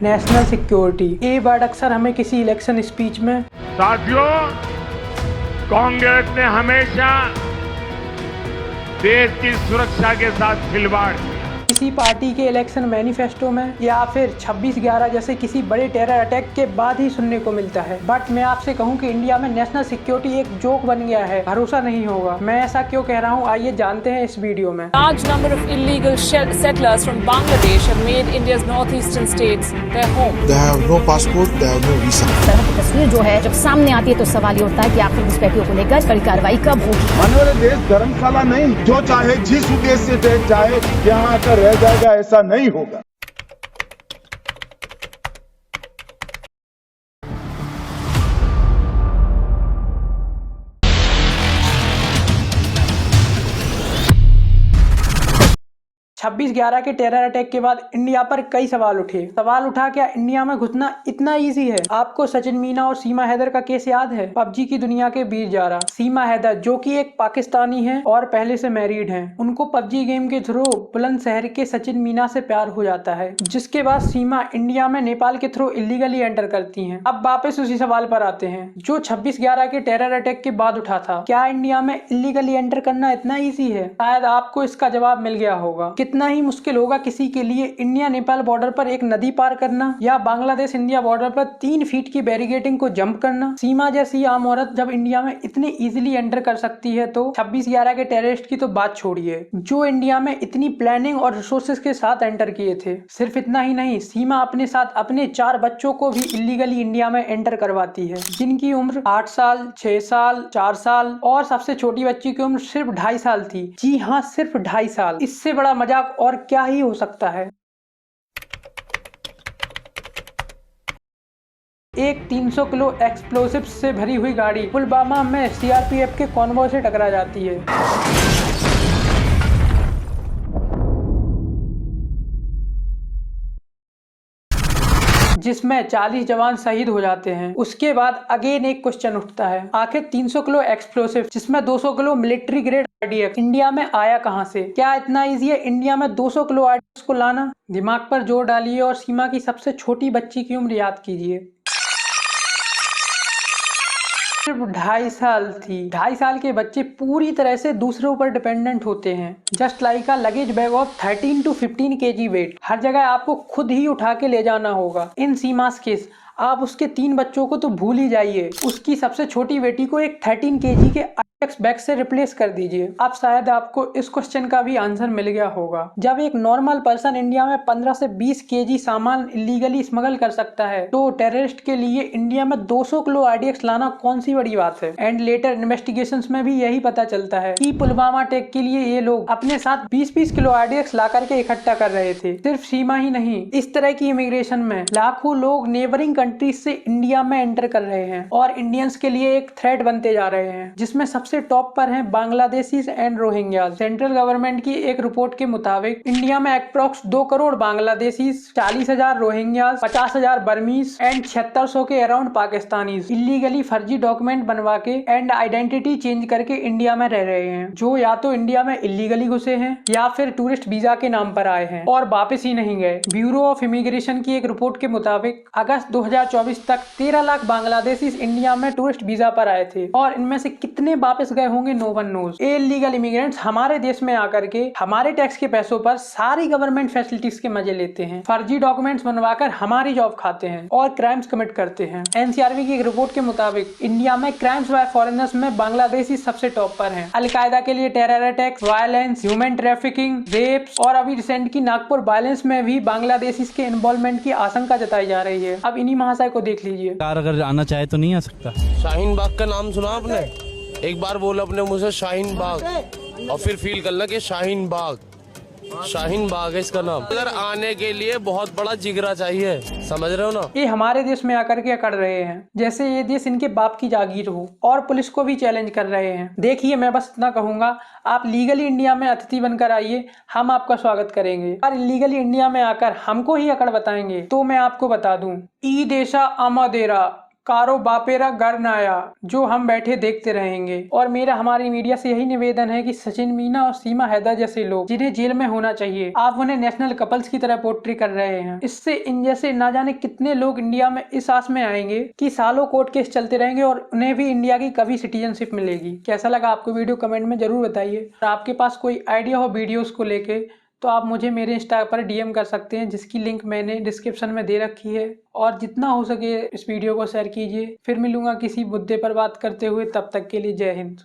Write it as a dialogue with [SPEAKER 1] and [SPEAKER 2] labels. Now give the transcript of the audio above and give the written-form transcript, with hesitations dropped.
[SPEAKER 1] National security, ये word अक्सर हमें किसी इलेक्शन स्पीच में।
[SPEAKER 2] साथियों, कांग्रेस ने हमेशा देश की सुरक्षा के साथ खिलवाड़ किया।
[SPEAKER 1] किसी पार्टी के इलेक्शन मैनिफेस्टो में या फिर 26/11 जैसे किसी बड़े टेरर अटैक के बाद ही सुनने को मिलता है। बट मैं आपसे कहूं कि इंडिया में नेशनल सिक्योरिटी एक जोक बन गया है, भरोसा नहीं होगा। मैं ऐसा क्यों कह रहा हूं, आइए जानते हैं इस वीडियो में।
[SPEAKER 3] Large number of illegal settlers from Bangladesh have made India's northeastern states their home.
[SPEAKER 4] They have no passport, they have no visa.
[SPEAKER 5] तरह की तस्वीर जो है जब सामने आती है तो सवाल ये उठता है कि आखिर घुसपैठियों को लेकर कड़ी कार्रवाई कब होगी।
[SPEAKER 6] आने वाले देश धर्मशाला नहीं, जो चाहे जिस उद्देश्य से देश जाए यहाँ आकर रह जाएगा, ऐसा नहीं होगा।
[SPEAKER 1] 26/11 के टेरर अटैक के बाद इंडिया पर कई सवाल उठे। सवाल उठा, क्या इंडिया में घुसना इतना इजी है? आपको सचिन मीना और सीमा हैदर का केस याद है? पबजी की दुनिया के वीर जारा सीमा हैदर, जो कि एक पाकिस्तानी है और पहले से मैरिड हैं, उनको पबजी गेम के थ्रू बुलंदशहर के सचिन मीना से प्यार हो जाता है, जिसके बाद सीमा इंडिया में नेपाल के थ्रू इलीगली एंटर करती हैं। अब वापस उसी सवाल पर आते हैं जो 26/11 के टेरर अटैक के बाद उठा था। क्या इंडिया में इलीगली एंटर करना इतना ईजी है? शायद आपको इसका जवाब मिल गया होगा। कितना ही मुश्किल होगा किसी के लिए इंडिया नेपाल बॉर्डर पर एक नदी पार करना या बांग्लादेश इंडिया बॉर्डर पर 3 फीट की बैरिकेडिंग को जंप करना। सीमा जैसी आम औरत जब इंडिया में इतने इजीली एंटर कर सकती है तो 26/11 के टेररिस्ट की तो बात छोड़िए, जो इंडिया में इतनी प्लानिंग और रिसोर्सेज के साथ एंटर किए थे। सिर्फ इतना ही नहीं, सीमा अपने साथ अपने 4 बच्चों को भी इलीगली इंडिया में एंटर करवाती है, जिनकी उम्र 8 साल, 6 साल, 4 साल और सबसे छोटी बच्ची की उम्र सिर्फ 2.5 साल थी। जी हाँ, सिर्फ 2.5 साल। इससे बड़ा मजाक और क्या ही हो सकता है। एक 300 किलो एक्सप्लोसिव्स से भरी हुई गाड़ी पुलवामा में सीआरपीएफ के कॉन्वॉय से टकरा जाती है, जिसमें 40 जवान शहीद हो जाते हैं। उसके बाद अगेन एक क्वेश्चन उठता है, आखिर 300 किलो एक्सप्लोसिव जिसमें 200 kilo military grade RDX India में आया कहां से? क्या इतना इजी है इंडिया में 200 किलो आरडीएक्स को लाना? दिमाग पर जोर डालिए और सीमा की सबसे छोटी बच्ची की उम्र याद कीजिए, सिर्फ 2.5 साल थी। 2.5 साल के बच्चे पूरी तरह से दूसरों पर डिपेंडेंट होते हैं, just like a luggage bag of 13 to 15 kg weight. हर जगह आपको खुद ही उठा के ले जाना होगा। इन सीमास केस आप उसके 3 बच्चों को तो भूल ही जाइए, उसकी सबसे छोटी बेटी को एक 13 kg के बैग से रिप्लेस कर दीजिए। अब शायद आपको इस क्वेश्चन का भी आंसर मिल गया होगा। जब एक नॉर्मल पर्सन इंडिया में 15 से 20 kg सामान इलीगली स्मगल कर सकता है, तो टेररिस्ट के लिए इंडिया में 200 किलो आरडीएक्स लाना कौन सी बड़ी बात है? एंड लेटर इन्वेस्टिगेशंस में भी यही पता चलता है कि पुलवामा अटैक के लिए ये लोग अपने साथ 20-20 किलो आरडीएक्स ला करके इकट्ठा कर रहे थे। सिर्फ सीमा ही नहीं, इस तरह की इमिग्रेशन में लाखों लोग नेबरिंग कंट्रीज से इंडिया में एंटर कर रहे हैं और इंडियंस के लिए एक थ्रेट बनते जा रहे हैं, जिसमें सबसे टॉप पर हैं Bangladeshis and Rohingyas. Central government की एक रिपोर्ट के मुताबिक इंडिया में approx 2 crore Bangladeshis, 40,000 Rohingyas, 50,000 Burmese and 7600 के अराउंड पाकिस्तानीज इलीगली फर्जी डॉक्यूमेंट बनवा के एंड आइडेंटिटी चेंज करके इंडिया में रह रहे हैं, जो या तो इंडिया में इलीगली घुसे हैं या फिर टूरिस्ट वीजा के नाम पर आए हैं और वापस ही नहीं गए। ब्यूरो ऑफ इमिग्रेशन की एक रिपोर्ट के मुताबिक अगस्त 2024 तक 13 लाख बांग्लादेशीज इंडिया में टूरिस्ट वीजा पर आए थे और इनमें से कितने वापस गए होंगे no one knows. Illegal immigrants हमारे देश में आकर के हमारे टैक्स के पैसों पर सारी गवर्नमेंट फैसिलिटीज के मजे लेते हैं, फर्जी डॉक्यूमेंट्स बनवाकर हमारी जॉब खाते हैं और क्राइम्स कमिट करते हैं। एनसीआरबी की एक रिपोर्ट के मुताबिक इंडिया में क्राइम्स बाय फॉरेनर्स में बांग्लादेशी सबसे टॉप पर हैं। अलकायदा के लिए terror attacks, violence, human trafficking, rapes और अभी रिसेंट की नागपुर वायलेंस में भी बांग्लादेशी के इन्वॉल्वमेंट की आशंका जताई जा रही है। अब इन्हीं महाशय को देख लीजिए।
[SPEAKER 7] अगर आना चाहे तो नहीं आ सकता।
[SPEAKER 8] शाहीन बाग का नाम सुना आपने? एक बार बोला अपने मुझे शाहीन बाग और फिर फील कर ला कि शाहीन बाग है इसका नाम। अगर आने के लिए बहुत बड़ा जिगरा चाहिए, समझ रहे हो ना?
[SPEAKER 1] ये हमारे देश में आकर के अकड़ रहे हैं जैसे ये देश इनके बाप की जागीर हो और पुलिस को भी चैलेंज कर रहे हैं। देखिए, मैं बस इतना कहूंगा, आप लीगली इंडिया में अतिथि बनकर आइए, हम आपका स्वागत करेंगे। और इलीगली इंडिया में आकर हमको ही अकड़ बताएंगे तो मैं आपको बता दूं, ई देशा अमादेरा कारो बापेरा घर न आया, जो हम बैठे देखते रहेंगे। और मेरा हमारी मीडिया से यही निवेदन है कि सचिन मीना और सीमा हैदर जैसे लोग जिन्हें जेल में होना चाहिए, आप उन्हें नेशनल कपल्स की तरह पोर्ट्रे कर रहे हैं। इससे इन जैसे ना जाने कितने लोग इंडिया में इस आस में आएंगे कि सालों कोर्ट केस चलते रहेंगे और उन्हें भी इंडिया की कभी सिटीजनशिप मिलेगी। कैसा लगा आपको वीडियो कमेंट में जरूर बताइए। आपके पास कोई आइडिया हो वीडियोस को लेके तो आप मुझे मेरे इंस्टा पर डीएम कर सकते हैं, जिसकी लिंक मैंने डिस्क्रिप्शन में दे रखी है। और जितना हो सके इस वीडियो को शेयर कीजिए। फिर मिलूंगा किसी मुद्दे पर बात करते हुए, तब तक के लिए जय हिंद।